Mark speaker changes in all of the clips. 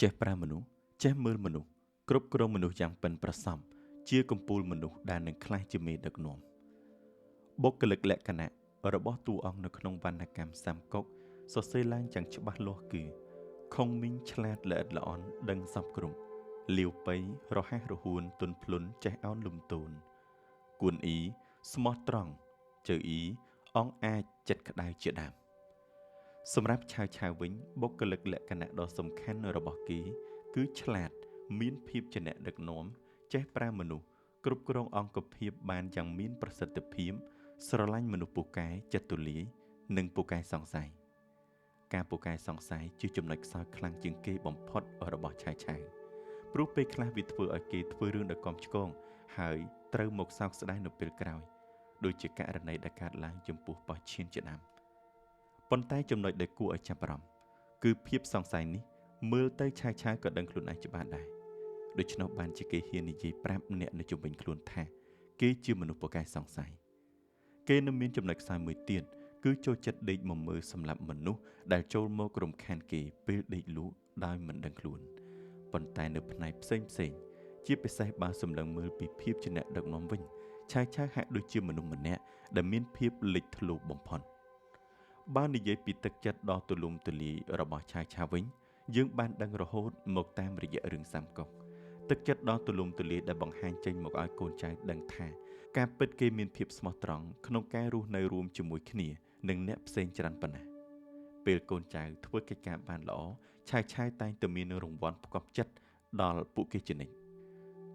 Speaker 1: ចេះប្រើមនុស្សចេះមើលមនុស្សគ្រប់គ្រងមនុស្សយ៉ាងប៉ិនប្រសប់ជាកម្ពូលមនុស្សដែលនឹងក្លាយជាមេដឹកនាំបុគ្គលិកលក្ខណៈរបស់តួអង្គនៅក្នុងវណ្ណកម្មសាមកុកសរសេរឡើងយ៉ាងច្បាស់លាស់គឺខុងមីងឆ្លាតល្អិតល្អន់ដឹងសពគ្រប់លាវប៉ៃរហ័សរហួនទន់ភ្លន់ចេះអោនលំទោនគួនអ៊ីស្មោះត្រង់ជើអ៊ីអងអាចចិត្តក្តៅជាដើមសម្រាប់ឆាវវិញបុគ្គលិកលក្ខណៈដ៏សំខាន់របស់គេគឺឆ្លាតមានភាពជាអ្នកដឹកនាំចេះប្រើមនុស្សគ្រប់គ្រងអង្គភាពបានយ៉ាងមានប្រសិទ្ធភាពស្រឡាញ់មនុស្សពូកែចិត្តទូលាយនិងពូកែសង្ស័យការពូកែសង្ស័យជាចំណុចខ្សោយខ្លាំងជាងគេបំផុតរបស់ឆាវព្រោះពេលខ្លះវាធ្វើឲ្យគេធ្វើរឿងដ៏កំឆ្កងហើយត្រូវមកសោកស្ដាយនៅពេលក្រោយដូចជាករណីដែលកើតឡើងចំពោះប៉ោះឈៀនជាដើមប៉ុន្តែចំណុចដែលគួរឲ្យចាប់អារម្មណ៍គឺភាពសង្ស័យនេះមើលទៅឆាវក៏ដឹងខ្លួនឯងច្បាស់ដែរដូច្នោះបានជាគេហ៊ាននិយាយប្រាប់អ្នកនៅជុំវិញខ្លួនថាគេជាមនុស្សពូកែសង្ស័យគេនៅមានចំណុចខ្សោយមួយទៀតគឺចូលចិត្តដេកមកមើលសម្រាប់មនុស្សដែលចូលមករំខានគេពេលដេកលក់ដោយមិនដឹងខ្លួនប៉ុន្តែនៅផ្នែកផ្សេងជាពិសេសបើសម្លឹងមើលពីភាពជាអ្នកដឹកនាំវិញឆាវហាក់ដូចជាមនុស្សម្នាក់ដែលមានភាពលេចធ្លោបំផុតបើនិយាយពីទឹកចិត្តដ៏ទូលំទូលាយរបស់ឆាវវិញយើងបានដឹងរហូតមកតាមរយៈរឿងសាមកុកទឹកចិត្តដ៏ទូលំទូលាយដែលបង្ហាញចេញមកឲ្យកូនចៅដឹងថាការពិតគេមានភាពស្មោះត្រង់ក្នុងការរស់នៅរួមជាមួយគ្នានឹងអ្នកផ្សេងច្រើនប៉ុណ្ណាពេលកូនចៅធ្វើកិច្ចការបានល្អឆាវតែងតែមានរង្វាន់ផ្គាប់ចិត្តដល់ពួកគេជានិច្ច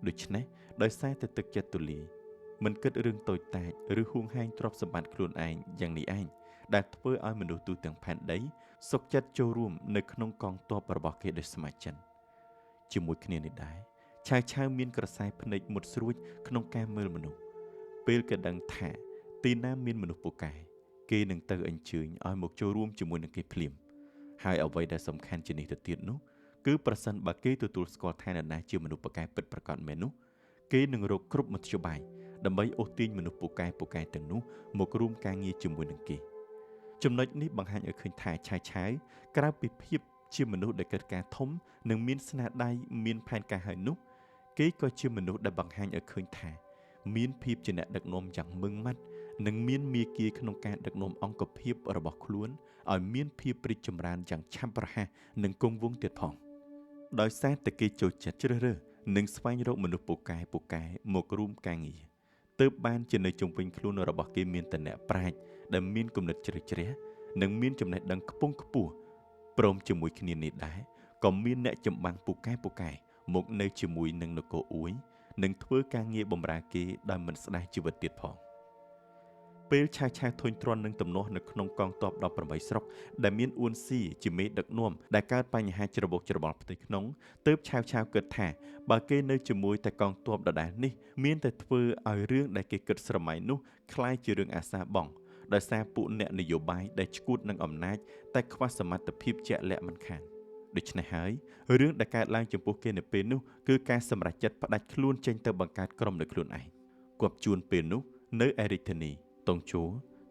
Speaker 1: ដូច្នេះដោយសារតែទឹកចិត្តទូលាយមិនគិតរឿងតូចតាចឬហួងហែងទ្រព្យសម្បត្តិខ្លួនឯងយ៉ាងនេះឯងដែលធ្វើឲ្យមនុស្សទូទាំងផែនដីសុខចិត្តចូលរួមនៅក្នុងកងទ័ពរបស់គេដោយស្ម័គ្រចិត្តជាមួយគ្នានេះដែរឆាវមានក្រសែភ្នែកមុតស្រួចក្នុងការមើលមនុស្សពេលគេដឹងថាទីណាមានមនុស្សពូកែគេនឹងទៅអញ្ជើញឲ្យមកចូលរួមជាមួយនឹងគេភ្លាមហើយអ្វីដែលសំខាន់ជាងនេះទៅទៀតនោះគឺប្រសិនបើគេទទួលស្គាល់ថានរណាជាមនុស្សពូកែពិតប្រាកដមែននោះគេនឹងរកគ្រប់មធ្យោបាយដើម្បីអូសទាញមនុស្សពូកែទាំងនោះមករួមការងារជាមួយនឹងគេចំណុចនេះបង្ហាញឲ្យឃើញថាឆាវក្រៅពីភាពជាមនុស្សដែលកិត្តការធំនិងមានស្នាដៃមានផែនការហើយនោះគេក៏ជាមនុស្សដែលបង្ហាញឲ្យឃើញថាមានភាពជាអ្នកដឹកនាំយ៉ាងម៉ឺងម៉ាត់និងមានមាគ៌ាក្នុងការដឹកនាំអង្គភាពរបស់ខ្លួនឲ្យមានភាពរីកចម្រើនយ៉ាងឆាប់រហ័សនិងគង់វង្សទៀតផងដោយសារតែគេចូលចិត្តជ្រើសរើសនិងស្វែងរកមនុស្សពូកែមករួមការងារទើបបានជានៅជុំវិញខ្លួនរបស់គេមានតែអ្នកប្រាជ្ញដែលមានគំនិតជ្រៅជ្រះនិងមានចំណេះដឹងខ្ពង់ខ្ពស់ព្រមជាមួយគ្នានេះដែរក៏មានអ្នកចម្បាំងពូកែមកនៅជាមួយនឹងនគរអួយនិងធ្វើការងារបម្រើគេដោយមិនស្ដាយជីវិតទៀតផងពេលឆាវធុញទ្រាន់នឹងទំនាស់នៅក្នុងកងទ័ព18ស្រុកដែលមានអ៊ួនស៊ីជាមេដឹកនាំដែលកើតបញ្ហាច្របូកច្របល់ផ្ទៃក្នុងទើបឆាវគិតថាបើគេនៅជាមួយតែកងទ័ពដដែលនេះមានតែធ្វើឲ្យរឿងដែលគេគិតស្រមៃនោះคล้ายជារឿងអាសាបង់ដោយសារពួកអ្នកនយោបាយដែលឈួតនឹងអំណាចតែខ្វះសមត្ថភាពជាក់លាក់មិនខានដូច្នេះហើយរឿងដែលកើតឡើងចំពោះគេនៅពេលនោះគឺការសម្រេចចិត្តផ្ដាច់ខ្លួនចេញទៅបង្កើតក្រុមនៅខ្លួនឯងគប់ជួនពេលនោះនៅឯរាជធានីតុងជូ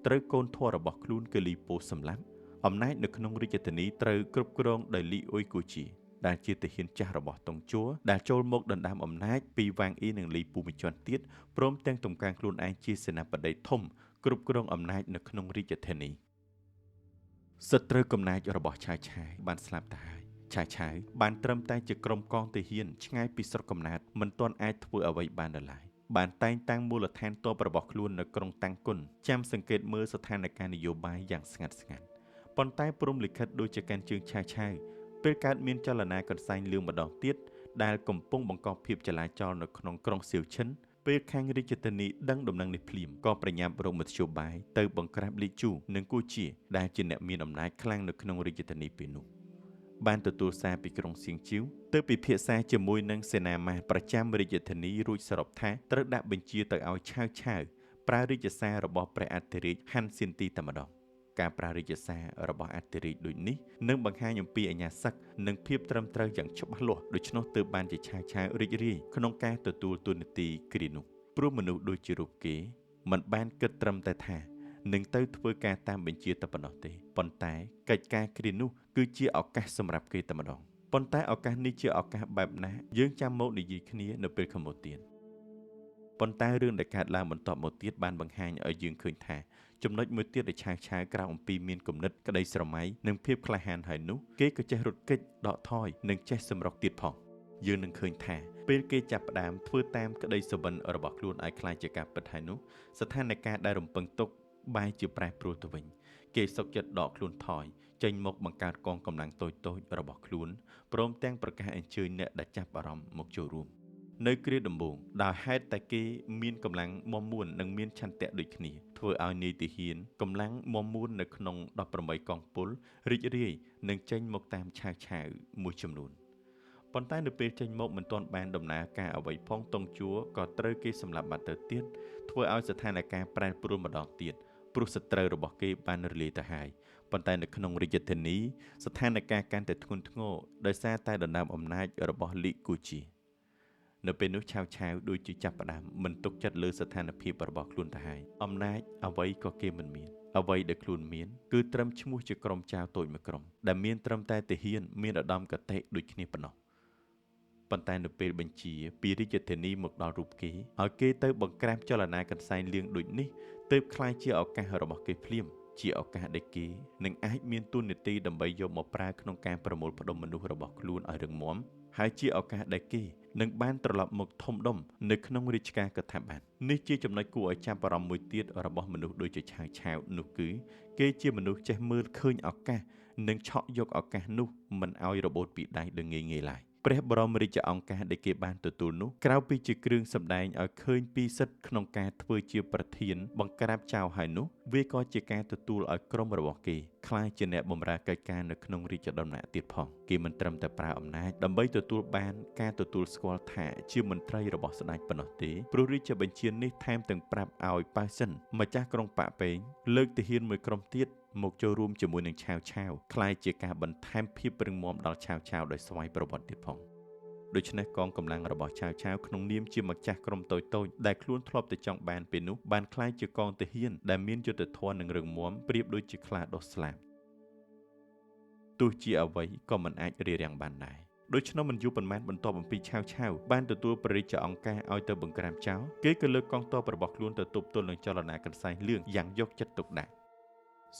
Speaker 1: ត្រូវកូនធម៌របស់ខ្លួនគឺលីប៉ូសម្លាប់អំណាចនៅក្នុងរាជធានីត្រូវគ្រប់គ្រងដោយលីអ៊ុយគូជីដែលជាទាហានចាស់របស់តុងជូដែលចូលមកដណ្ដើមអំណាចពីវ៉ាងអ៊ីនិងលីពូមួយជាន់ទៀតព្រមទាំងទំការខ្លួនឯងជាសេនាបតីធំគ្រប់គ្រងអំណាចនៅក្នុងរាជធានីសត្រូវកំណាចរបស់ឆាវបានស្លាប់ទៅហើយឆាវបានត្រឹមតែជាក្រុមកងទាហានឆ្ងាយពីស្រុកកំណើតមិនទាន់អាចធ្វើអ្វីបានដល់ឡើយបានតែងតាំងមូលដ្ឋានទ័ពរបស់ខ្លួននៅក្រុងតាំងគុនចាំសង្កេតមើលស្ថានភាពនយោបាយយ៉ាងស្ងាត់ប៉ុន្តែព្រំលិខិតដូចជាកាន់ជើងឆាវពេលកើតមានចលនាកន្សែងលឿងម្ដងទៀតដែលកំពុងបង្កភាពចលាចលនៅក្នុងក្រុងសៀវឈិនពេលខាងរាជធានីដឹងដំណឹងនេះភ្លាមក៏ប្រញាប់រកមធ្យោបាយទៅបង្ក្រាបលីជូនិងគូជាដែលជាអ្នកមានអំណាចខ្លាំងនៅក្នុងរាជធានីពេលនោះបានទទួលសារពីក្រុងសៀងជីវទៅពិភាក្សាជាមួយនឹងសេនាមាត្រប្រចាំរាជធានីរួចសរុបថាត្រូវដាក់បញ្ជាទៅឲ្យឆាវប្រើរាជសាររបស់ព្រះអធិរាជហាន់សៀនទីតែម្ដងការប្រើរាជសាររបស់អធិរាជដូចនេះនឹងបង្ហាញអំពីអាញាសឹកនិងភាពត្រឹមត្រូវយ៉ាងច្បាស់លាស់ដូច្នោះទើបបានជាឆាវរីករាយក្នុងការទទួលតួនាទីគ្រានោះព្រោះមនុស្សដូចជារូបគេមិនបានគិតត្រឹមតែថានឹងទៅធ្វើការតាមបញ្ជាតែប៉ុណ្ណោះទេប៉ុន្តែកិច្ចការគ្រានោះគឺជាឱកាសសម្រាប់គេតែម្ដង ប៉ុន្តែឱកាសនេះជាឱកាសបែបណាយើងចាំមកនិយាយគ្នានៅពេលខាងមុខទៀតប៉ុន្តែរឿងដែលកើតឡើងបន្ទាប់មកទៀតបានបង្ហាញឲ្យយើងឃើញថាចំណុចមួយទៀតដែលឆាវក្រៅអំពីមានគំនិតក្តីស្រមៃនិងភាពក្លាហានហើយនោះគេក៏ចេះរត់គេចដកថយនិងចេះសម្រុកទៀតផងយើងនឹងឃើញថាពេលគេចាប់ផ្ដើមធ្វើតាមក្តីសុបិនរបស់ខ្លួនឲ្យខ្លាចជាការពិតហើយនោះស្ថានភាពដែលរំពឹងទុកបែរជាប្រែប្រួលទៅវិញគេសុកចិត្តដកខ្លួនថយចេញមកបង្កើតកងកម្លាំងតូចៗរបស់ខ្លួនព្រមទាំងប្រកាសអញ្ជើញអ្នកដែលចាប់អារម្មណ៍មកចូលរួមនៅគ្រាដំបូងដោយហេតុតែគេមានកម្លាំងមាំមួននិងមានឆន្ទៈដូចគ្នាធ្វើឲ្យនាយទាហានកម្លាំងមាំមួននៅក្នុង18កងពលរីករាយនិងចេញមកតាមឆាវមួយចំនួនប៉ុន្តែនៅពេលចេញមកមិនទាន់បានដំណើរការអ្វីផងតុងជួក៏ត្រូវគេសម្លាប់បាត់ទៅទៀតធ្វើឲ្យស្ថានភាពប្រែប្រួលម្ដងទៀតព្រោះសត្រូវរបស់គេបានរលាយទៅហើយប៉ុន្តែនៅក្នុងរាជធានីស្ថានភាពកាន់តែធ្ងន់ធ្ងរដោយសារតែដណ្ដើមអំណាចរបស់លីគូជីនៅពេលនោះឆាវដូចជាចាប់ផ្ដើមមិនទុកចិត្តលើស្ថានភាពរបស់ខ្លួនទៅហើយអំណាចអ្វីក៏គេមិនមានអ្វីដែលខ្លួនមានគឺត្រឹមឈ្មោះជាក្រុមចៅតូចមួយក្រុមដែលមានត្រឹមតែទាហានមានឧត្តមគតិដូចគ្នាប៉ុណ្ណោះប៉ុន្តែនៅពេលបញ្ជាពីរាជធានីមកដល់រូបគេឲ្យគេទៅបង្ក្រាបចលនាកន្សែងលឿងដូចនេះទើបคล้ายជាឱកាសរបស់គេភ្លាមជាឱកាសដែលគេនឹងអាចមានទូនាទីដើម្បីយកមកប្រើក្នុងការប្រមូលផ្ដុំមនុស្សរបស់ខ្លួនឲ្យរឹងមាំហើយជាឱកាសដែលគេនឹងបានត្រឡប់មកធំដុំនៅក្នុងរាជការកថាប័ណ្ណនេះជាចំណុចគួរឲ្យចាប់អារម្មណ៍មួយទៀតរបស់មនុស្សដូចជាឆាវនោះគឺគេជាមនុស្សចេះមើលឃើញឱកាសនិងឆក់យកឱកាសនោះមិនឲ្យរបូតពីដៃដូចងាយៗឡើយព្រះបរមរាជអង្គការដែលគេបានទទួលនោះក្រៅពីជាគ្រឿងសម្ដែងឲ្យឃើញពីសិទ្ធិក្នុងការធ្វើជាប្រធានបង្ក្រាបចៅហើយនោះវាក៏ជាការទទួលឲ្យក្រុមរបស់គេក្លាយជាអ្នកបម្រើកិច្ចការនៅក្នុងរាជដំណាក់ទៀតផងគេមិនត្រឹមតែប្រើអំណាចដើម្បីទទួលបានការទទួលស្គាល់ថាជាមន្ត្រីរបស់ស្ដេចប៉ុណ្ណោះទេព្រោះរាជបញ្ជានេះថែមទាំងប្រាប់ឲ្យប៉ៅសិនម្ចាស់ក្រុងប៉ាប៉េងលើកទាហានមួយក្រុមទៀតមកចូលរួមជាមួយនឹងឆាវคล้ายជាការបន្ថែមភាពរឹងមាំដល់ឆាវដោយស្វ័យប្រវត្តិទៀតផងដូច្នេះកងកម្លាំងរបស់ឆាវក្នុងនាមជាម្ចាស់ក្រុមតូចដែលខ្លួនធ្លាប់តែចង់បានពេលនោះបានคล้ายជាកងទាហានដែលមានយុទ្ធធម៌និងរឹងមាំប្រៀបដូចជាខ្លាដុសស្លាប់ទោះជាអ្វីក៏មិនអាចរារាំងបានដែរដូច្នោះមិនយូរប៉ុន្មានបន្ទាប់អំពីឆាវបានទទួលព្រះរាជអង្គការឲ្យទៅបង្ក្រាបចៅគេក៏លើកកងទ័ពរបស់ខ្លួនទៅទប់ទល់នឹងចលនាកន្សែងលឿងយ៉ាងយកចិត្តទុកដាក់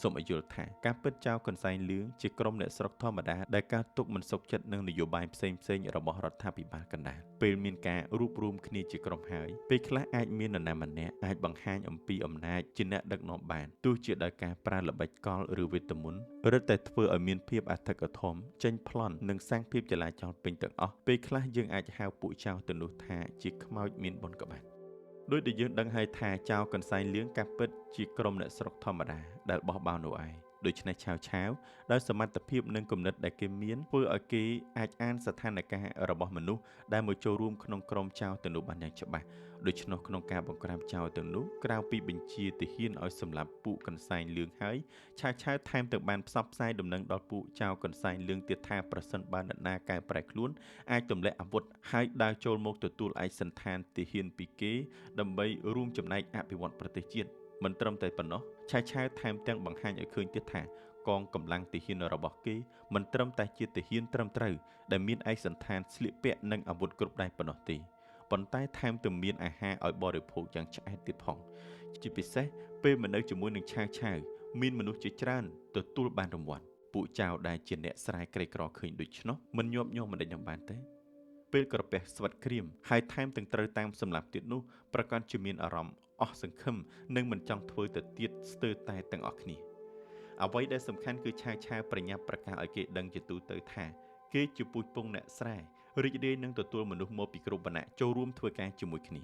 Speaker 1: សូមឲ្យយល់ថាការពិតចៅកន្សែងលឿងជាក្រុមអ្នកស្រុកធម្មតាដែលកើតទុកមិនសុខចិត្តនឹងនយោបាយផ្សេងៗរបស់រដ្ឋាភិបាលកណ្ដាលពេលមានការរួបរวมគ្នាជាក្រុមហើយពេលខ្លះអាចមាននរណាម្នាក់អាចបង្ហាញអំពីអំណាចជាអ្នកដឹកនាំបានទោះជាដោយការប្រើល្បិចកលឬវេទមន្តរឹតតែធ្វើឲ្យមានភាពអធិកអធមចេញប្លន់និងសាងភាពចលាចលពេញទាំងអស់ពេលខ្លះយើងអាចហៅពួកចៅទៅនោះថាជាខ្មោចមានបុណ្យក្បាច់ដោយដែលយើងដឹងហើយថាចៅកន្សែងលឿងកាពិតជាក្រុមអ្នកស្រុកធម្មតាដែលបោះបោនោះឯងដូច្នេះឆាវដោយសមត្ថភាពនិងគំនិតដែលគេមានធ្វើឲ្យគេអាចអានស្ថានភាពរបស់មនុស្សដែលមកចូលរួមក្នុងក្រុមចៅទាំងនោះបានយ៉ាងច្បាស់ដូច្នោះក្នុងការបង្ក្រាបចៅទាំងនោះក្រៅពីបញ្ជាទាហានឲ្យសម្លាប់ពួកកន្សែងលឿងហើយឆាវថែមទាំងបានផ្សព្វផ្សាយដំណឹងដល់ពួកចៅកន្សែងលឿងទៀតថាប្រសិនបើអ្នកណាកែប្រែខ្លួនអាចទម្លាក់អាវុធហើយដើរចូលមកទទួលឯកសណ្ឋានទាហានពីគេដើម្បីរួមចំណែកអភិវឌ្ឍប្រទេសជាតិមិនត្រឹមតែប៉ុណ្ណោះឆាវថែមទាំងបង្ហាញឲ្យឃើញទៀតថាកងកម្លាំងទាហានរបស់គេមិនត្រឹមតែជាទាហានត្រឹមត្រូវដែលមានឯកសណ្ឋានស្លៀកពាក់និងអាវុធគ្រប់ដៃប៉ុណ្ណោះទេប៉ុន្តែថែមទាំងមានអាហារឲ្យបរិភោគយ៉ាងឆ្អែតទៀតផងជាពិសេសពេលមកនៅជាមួយនឹងឆាវមានមនុស្សជាច្រើនទទួលបានរង្វាន់ពួកចៅដែលជាអ្នកស្រែក្រីក្រឃើញដូច្នោះមិនញាប់ញ័រមិនដេញបានទេពេលក្រពះស្វិតក្រៀមហើយថែមទាំងត្រូវតាមសម្លាប់ទៀតនោះប្រកាសជាមានអារម្មណ៍អស់សង្ឃឹមនិងមិនចង់ធ្វើទៅទៀតស្ទើរតែទាំងអស់គ្នាអ្វីដែលសំខាន់គឺឆាវប្រញាប់ប្រកាសឲ្យគេដឹងជាទូទៅថាគេជាពូជពងអ្នកស្រែរីករាយនឹងទទួលមនុស្សមកពីគ្រប់វណ្ណៈចូលរួមធ្វើការជាមួយគ្នា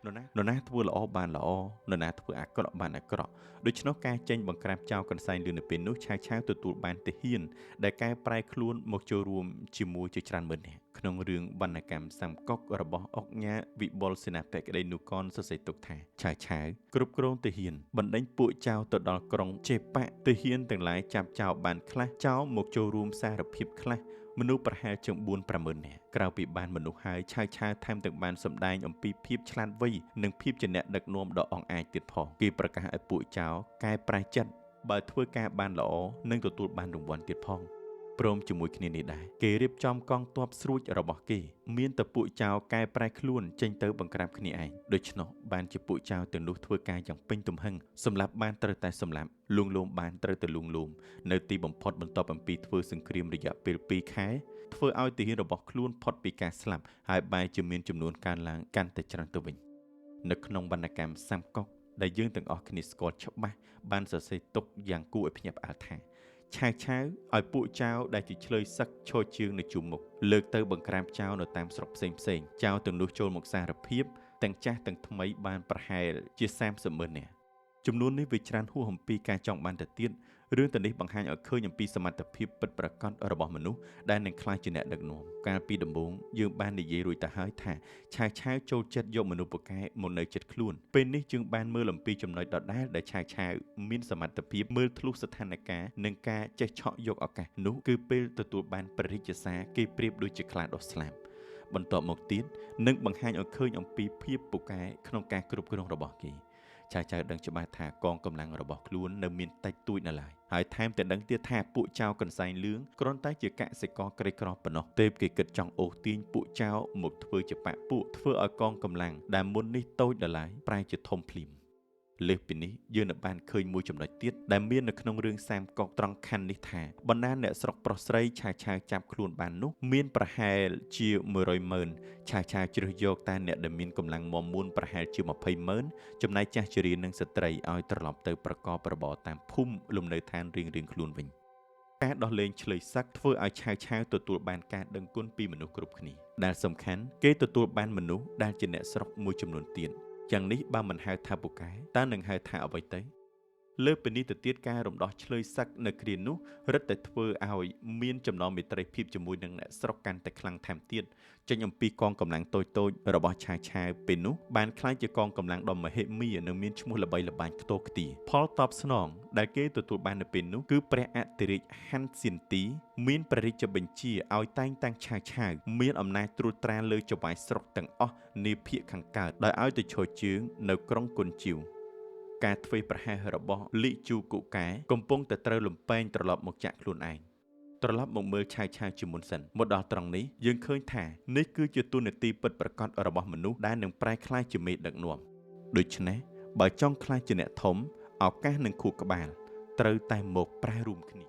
Speaker 1: នរណាធ្វើល្អបានល្អនរណាធ្វើអាក្រក់បានអាក្រក់ដូច្នោះការចេញបង្ក្រាបចៅកន្សែងលឿននៅពេលនោះឆាវទទួលបានទាហានដែលកែប្រែខ្លួនមកចូលរួមជាមួយជាច្រើនម៉ឺននាក់ក្នុងរឿងវណ្ណកម្មសាមកុករបស់អុកញ៉ាវិបុលសេនាបតីក្តីនុកនសរសេរទុកថាឆាវគ្រប់គ្រងទាហានបណ្ដេញពួកចៅទៅដល់ក្រុងជេប៉ាទាហានទាំងឡាយចាប់ចៅបានខ្លះចៅមកចូលរួមសារភាពខ្លះមនុស្សប្រហែលជាង 4-5 ម៉ឺននាក់ក្រៅពីបានមនុស្សហើយឆាវថែមទាំងបានសម្ដែងអំពីភាពឆ្លាតវៃនិងភាពជាអ្នកដឹកនាំដ៏អង់អាចទៀតផងគេប្រកាសឲ្យពួកចៅកែប្រែចិត្តបើធ្វើការបានល្អនឹងទទួលបានរង្វាន់ទៀតផង ព្រមជាមួយគ្នានេះដែរគេរៀបចំកងទ័ពស្រួចរបស់គេមានតែពួកចៅកែប្រែខ្លួនចេញទៅបង្ក្រាបគ្នាឯងដូច្នោះបានជាពួកចៅទាំងនោះធ្វើការយ៉ាងពេញទំហឹងសម្លាប់បានត្រូវតែសម្លាប់លួងលោមបានត្រូវតែលួងលោមនៅទីបំផុតបន្ទាប់អំពីធ្វើសង្គ្រាមរយៈពេល2 ខែធ្វើឲ្យទាហានរបស់ខ្លួនផុតពីការស្លាប់ហើយបែរជាមានចំនួនកើនឡើងកាន់តែច្រើនទៅវិញនៅក្នុងវណ្ណកម្មសាមកុកដែលយើងទាំងអស់គ្នាស្គាល់ច្បាស់បានសរសេរទុកយ៉ាងគួរឲ្យភ្ញាក់ផ្អើលថាឆាវឲ្យពួកចៅដែលជាឆ្លើយសឹកឈរជើងនៅជុំមុខលើកទៅបង្ក្រាបចៅនៅតាមស្រុកផ្សេងចៅទាំងនោះចូលមកសារភាពទាំងចាស់ទាំងថ្មីបានប្រហែលជា30,000 នាក់ចំនួននេះវាច្រើនហួសអំពីការចង់បានទៅទៀតរឿងទាំងនេះបង្ហាញឲ្យឃើញអំពីសមត្ថភាពពិតប្រាកដរបស់មនុស្សដែលនឹងក្លាយជាអ្នកដឹកនាំកាលពីដំបូងយើងបាននិយាយរួចទៅហើយថាឆាវចូលចិត្តយកមនុស្សពូកែមកនៅចិត្តខ្លួនពេលនេះយើងបានមើលអំពីចំណុចដដែលដែលឆាវមានសមត្ថភាពមើលធ្លុះស្ថានភាពនិងការចេះឆក់យកឱកាសនោះគឺពេលទទួលបានព្រះរាជសារគេប្រៀបដូចជាខ្លាដុះស្លាប់បន្ទាប់មកទៀតនឹងបង្ហាញឲ្យឃើញអំពីភាពពូកែក្នុងការគ្រប់គ្រងរបស់គេចៅដឹងច្បាស់ថាកងកម្លាំងរបស់ខ្លួននៅមានតិចតួចនៅឡើយហើយថែមទាំងដឹងទៀតថាពួកចៅកន្សែងលឿងគ្រាន់តែជាកសិករក្រីក្រប៉ុណ្ណោះទេពគេគិតចង់អូសទាញពួកចៅមកធ្វើជាបាក់ពួកធ្វើឲ្យកងកម្លាំងដែលមុននេះតូចដល់ឡើយប្រែជាធំភ្លាមលើសពីនេះយើងនៅបានឃើញមួយចំណុចទៀតដែលមាននៅក្នុងរឿងសាមកុកត្រង់ខណ្ឌនេះថាបណ្ដាអ្នកស្រុកប្រុសស្រីឆាវចាប់ខ្លួនបាននោះមានប្រហែលជា100,000ឆាវជ្រើសយកតែអ្នកដែលមានកម្លាំងមាំមួនប្រហែលជា20,000ចំណែកចាស់ជរានិងស្ត្រីឲ្យត្រឡប់ទៅប្រកបរបរតាមភូមិលំនៅឋានរៀងខ្លួនវិញការដោះលែងឆ្លើយសឹកធ្វើឲ្យឆាវទទួលបានការដឹងគុណពីមនុស្សគ្រប់គ្នាដែលសំខាន់គេទទួលបានមនុស្សដែលជាអ្នកស្រុកមួយចំនួនទៀតយ៉ាងនេះបើមិនហៅថាពូកែតើនឹងហៅថាអ្វីទៅលើពីនេះទៅទៀតការរំដោះឆ្លើយសឹកនៅគ្រានោះរឹតតែធ្វើឲ្យមានចំណងមេត្រីភាពជាមួយនឹងអ្នកស្រុកកាន់តែខ្លាំងថែមទៀតចេញអំពីកងកម្លាំងតូចរបស់ឆាវពេលនោះបានក្លាយជាកងកម្លាំងដ៏មហិមានិងមានឈ្មោះល្បីល្បាញខ្ទោខ្ទាផលតបស្នងដែលគេទទួលបាននៅពេលនោះគឺព្រះអធិរាជហាន់សៀនទីមានព្រះរាជបញ្ជាឲ្យតែងតាំងឆាវមានអំណាចត្រួតត្រាលើចៅហ្វាយស្រុកទាំងអស់នាភាគខាងកើតដោយឲ្យទៅឈរជើងនៅក្រុងគុនជីវការធ្វេសប្រហែសរបស់លីជូកូកែកំពុងតែត្រូវលំពេងត្រឡប់មកចាក់ខ្លួនឯងត្រឡប់មកមើលឆាវជាមុនសិនមកដល់ត្រង់នេះយើងឃើញថានេះគឺជាទូនាទីពិតប្រាកដរបស់មនុស្សដែលនឹងប្រែក្លាយជាមេដឹកនាំដូច្នេះបើចង់ក្លាយជាអ្នកធំឱកាសនឹងខួរក្បាលត្រូវតែមកប្រែរួមគ្នា